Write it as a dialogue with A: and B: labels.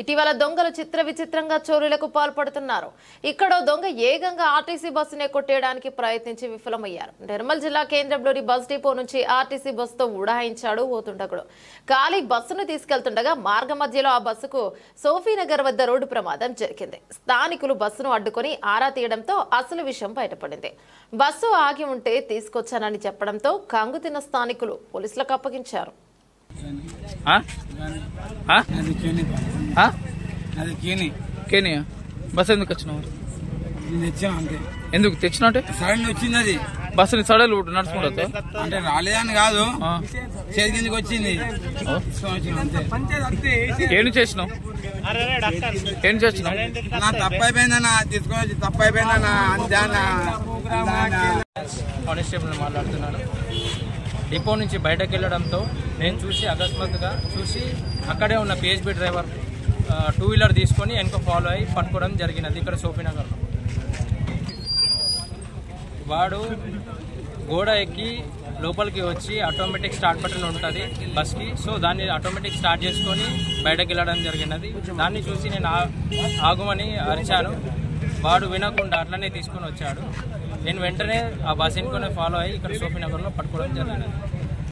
A: ఇటీవల దొంగలు చిత్ర విచిత్రంగా చోరీలకు పాల్పడుతున్నారు. ఇక్కడో దొంగ ఏకంగా ఆర్టీసీ బస్సునే కొట్టేయడానికి ప్రయత్నించి విఫలమయ్యారు. నిర్మల్ జిల్లా కేంద్రంలోని బస్ డిపో నుంచి ఆర్టీసీ బస్సుతో ఉడాయించాడు ఓ దుండగుడు. ఖాళీ బస్సును తీసుకెళ్తుండగా మార్గ మధ్యలో ఆ బస్సుకు సోఫీనగర్ వద్ద రోడ్డు ప్రమాదం జరిగింది. స్థానికులు బస్సును అడ్డుకొని ఆరా తీయడంతో అసలు విషయం బయటపడింది. బస్సు ఆగి ఉంటే తీసుకొచ్చానని చెప్పడంతో కంగుతిన్న స్థానికులు పోలీసులకు అప్పగించారు.
B: బస్ ఎందుకు వచ్చినావు? ఎందుకు తెచ్చినా అంటే
C: సడన్ వచ్చింది. అది
B: బస్సు సడలు నడుచుకుంటా
C: అంటే రాలేదని కాదు, చేతి కిందకి వచ్చింది.
B: ఏం చేసినావు? ఏం చేసినావు?
C: నా తప్పు అయిపోయిందన్నా, తీసుకొని వచ్చి తప్పు అయిపోయిందన్నా.
D: కానిస్టేబుల్ మాట్లాడుతున్నాను. డిపో నుంచి బయటకు వెళ్ళడంతో నేను అకస్మాత్తుగా చూసి అక్కడే ఉన్న పిహెచ్బి డ్రైవర్ 2 వీలర్ తీసుకొని వెనక ఫాలో అయ్యి పట్టుకోవడం జరిగినది. ఇక్కడ సోఫీనగర్లో వాడు గోడ ఎక్కి లోపలికి వచ్చి ఆటోమేటిక్ స్టార్ట్ బటన్ ఉంటుంది బస్కి. సో దాన్ని ఆటోమేటిక్ స్టార్ట్ చేసుకొని బయటకు వెళ్ళడం జరిగినది. దాన్ని చూసి నేను ఆగుమని అరిచాను. వాడు వినకుండా అట్లనే తీసుకొని వచ్చాడు. నేను వెంటనే ఆ బస్ ఎన్నుకొని ఫాలో అయ్యి ఇక్కడ సోఫీనగర్లో పట్టుకోవడం జరిగినది.